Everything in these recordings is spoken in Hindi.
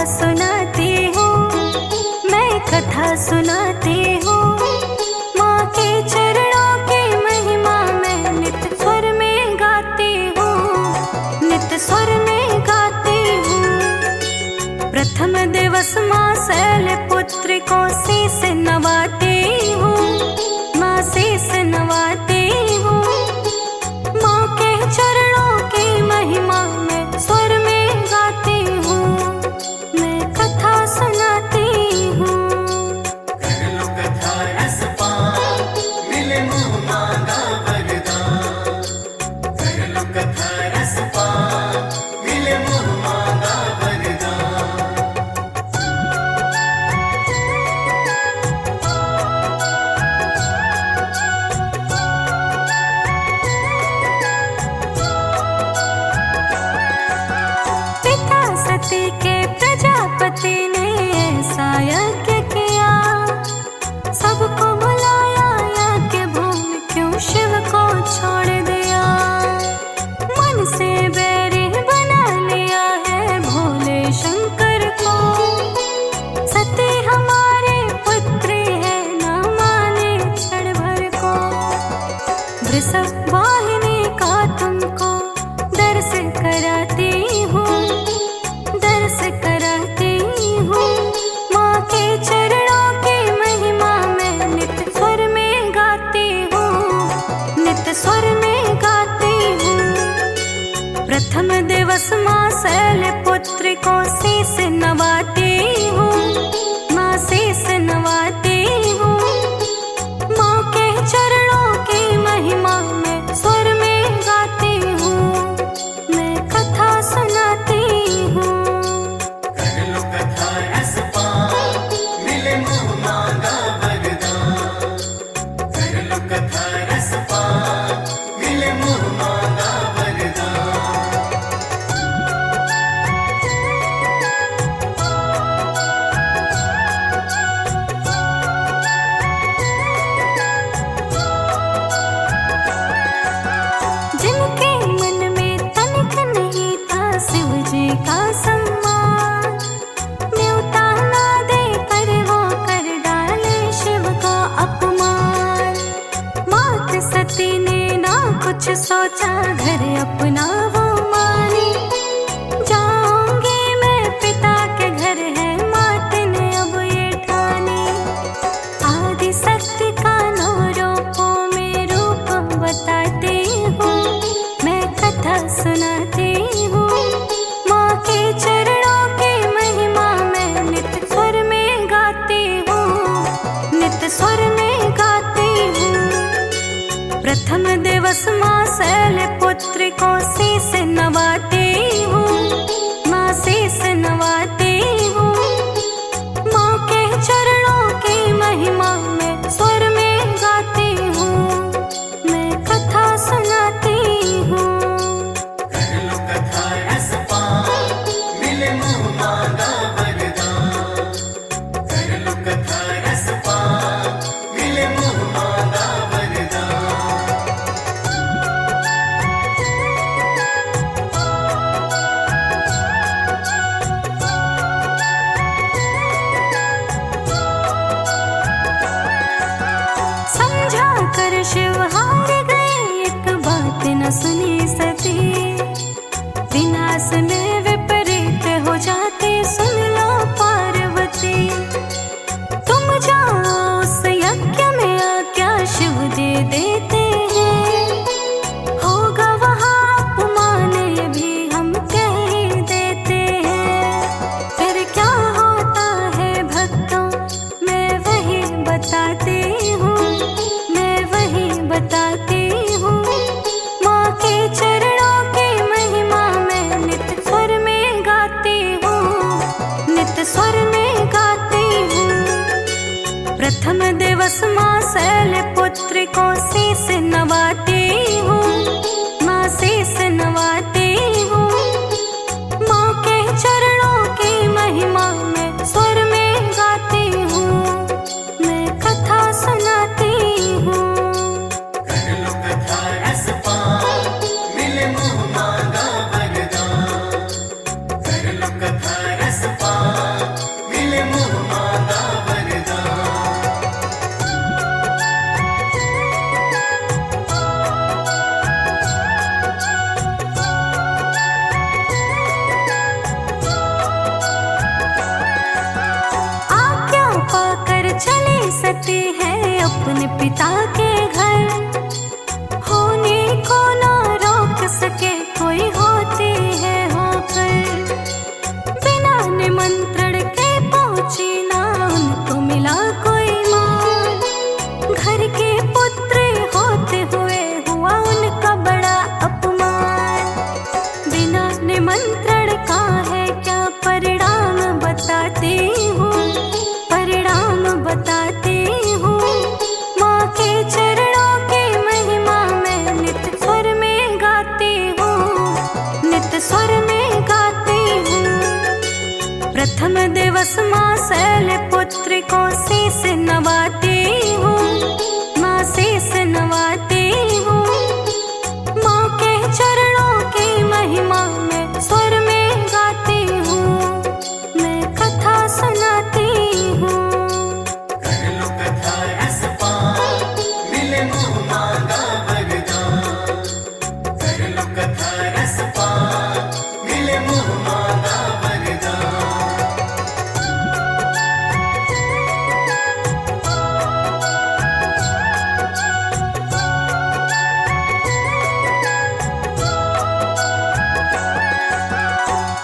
सुनाती हूँ, मैं कथा सुनाती हूँ। माँ के चरणों की महिमा मैं नित्य स्वर में गाती हूँ, नित्य स्वर में गाती हूँ। प्रथम दिवस माँ शैलपुत्री को शीश नवाती हूँ, माँ शीश नवाती हूँ। माँ के चरणों की महिमा मैं स्वर में गाती हूँ, मैं कथा सुनाती हूँ। कर लो कथा रसपान, मिले मुँह मांगा वरदान। कर लो कथा रसपान, मिले मुँह मांगा वरदान। पिता सती के प्रजापति ने ऐसा यज्ञ किया, सबको बुलाया यज्ञ भूमि क्यों शिव को छोड़ दिया। मन से बैरी बना लिया है भोले शंकर को, सती हमारे पुत्री है ना माने क्षण भर को। वृषभ वाहिनी का तुमको दर्श कराती हूँ, दर्श कराती हूँ। माँ के चरणों की महिमा मैं नित्य स्वर में गाती हूँ, नित्य स्वर में गाती हूँ। प्रथम दिवस माँ शैलपुत्री को शीश नवाती हूँ, माँ शीश नवाती हूँ। माँ के चरणों की महिमा मैं स्वर में गाती हूँ, मैं कथा सुनाती हूँ। कर लो कथा रसपान, मिले मुँह मांगा वरदान। कर लो कथा रसपान, मिले मुँह मांगा वरदान। जिनके मन में तनिक नहीं था शिव जी का सम्मान, न्योता ना देकर वो कर डाले शिव का अपमान। मात सती ने ना कुछ सोचा, घर अपना वो मानी। जाऊंगी मैं पिता के घर, है मात ने अब ये ठानी। आदि शक्ति का नौ रूपों में रूप बताती हूँ, मैं कथा सुनाती हूँ। माँ के चरणों की महिमा मैं नित्य स्वर में गाती हूँ, नित्य स्वर में गाती हूँ। प्रथम दिवस माँ शैलपुत्री को शीश नवाती हूँ, माँ शीश नवाती हूँ। माँ के चरणों की महिमा मैं स्वर में गाती हूँ, मैं कथा सुनाती हूँ। कर लो कथा रसपान, मिले मुँह मांगा वरदान। कर लो कथा रसपान, मिले मुँह मांगा वरदान। समझा कर शिव हार गए, एक बात न सुनी सती। विनाश में विपरीत हो जाते, सुन लो पार्वती। तुम जाओ उस यज्ञ में आज्ञा शिव दे देते हैं। होगा वहाँ अपमान ये भी हम कह ही देते हैं। फिर क्या होता है भक्तों मैं वही बताती हूँ, मैं वही बताती हूँ। माँ के चरणों की महिमा मैं नित्य स्वर में गाती हूँ, नित्य स्वर में गाती हूँ। प्रथम दिवस माँ शैलपुत्री को शीश नवाती हूँ, माँ शीश नवाती हूँ। माँ के चरणों की महिमा मैं स्वर में गाती हूँ, मैं कथा सुनाती हूँ। कर लो कथा रसपान, मिले मुँह मांगा वरदान। कर लो कथा रसपान, पिता के घर, होने को ना रोक सके कोई होती है होकर। बिना निमंत्रण के पहुंची ना उनको मिला कोई मान, घर के पुत्र होते हुए हुआ उनका बड़ा अपमान। बिना निमंत्रण का है क्या परिणाम बताती हूँ, परिणाम बताती हूँ। माँ के चरणों की महिमा मैं नित्य स्वर में गाती हूँ, नित्य स्वर में गाती हूँ। प्रथम दिवस माँ शैल पुत्र को शीस नवाती हूँ, माँ शीस नवाती हूँ। माँ के चरणों की महिमा मैं स्वर में गाती हूँ, मैं कथा सुनाती हूँ। कर लो कथा रस पान, मिले मुँह मांगा वरदान। कर लो कथा रस पान, मिले मुँह मांगा वरदान।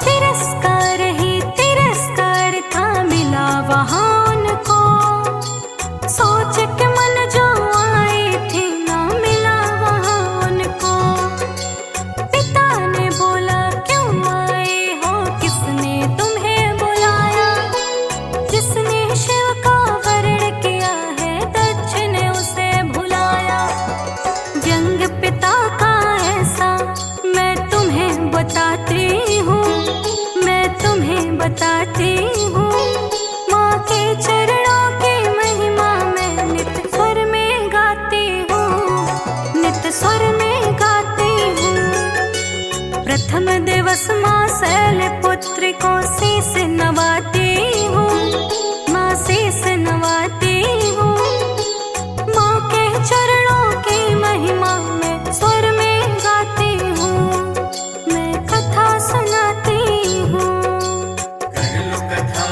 तिरस्कार ही तिरस्कार था मिला वहाँ उनको, सोच के मन जो आई थी ना मिला वहाँ उनको। पिता ने बोला क्यों आए हो, किसने तुम्हें बुलाया। जिसने शिव का वर्ण किया है दक्ष ने उसे भुलाया। व्यंग पिता का ऐसा मैं तुम्हें बताती हूँ, मैं तुम्हें बताती हूँ। माँ के चरणों की महिमा मैं नित्य स्वर में गाती हूँ, नित्य स्वर में गाती हूँ। प्रथम दिवस माँ शैल पुत्र को शीस नवाती हूँ, माँ शीस नवाती हूँ। माँ के चरणों की महिमा मैं स्वर में गाती हूँ, मैं कथा सुनाती हूँ। कर लो कथा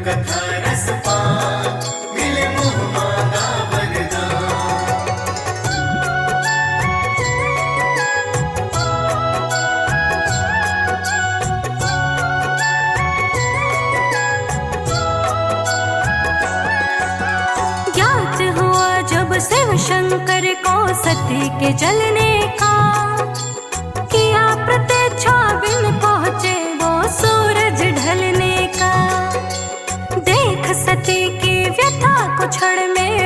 कथा रस पान, मिले मुँह मांगा वरदान। ज्ञात हुआ जब शिव शंकर को सती के जलने का, किया प्रतीक्षा बिन पहुँचे वो सूरज ढलने का। देख सती की व्यथा को क्षण में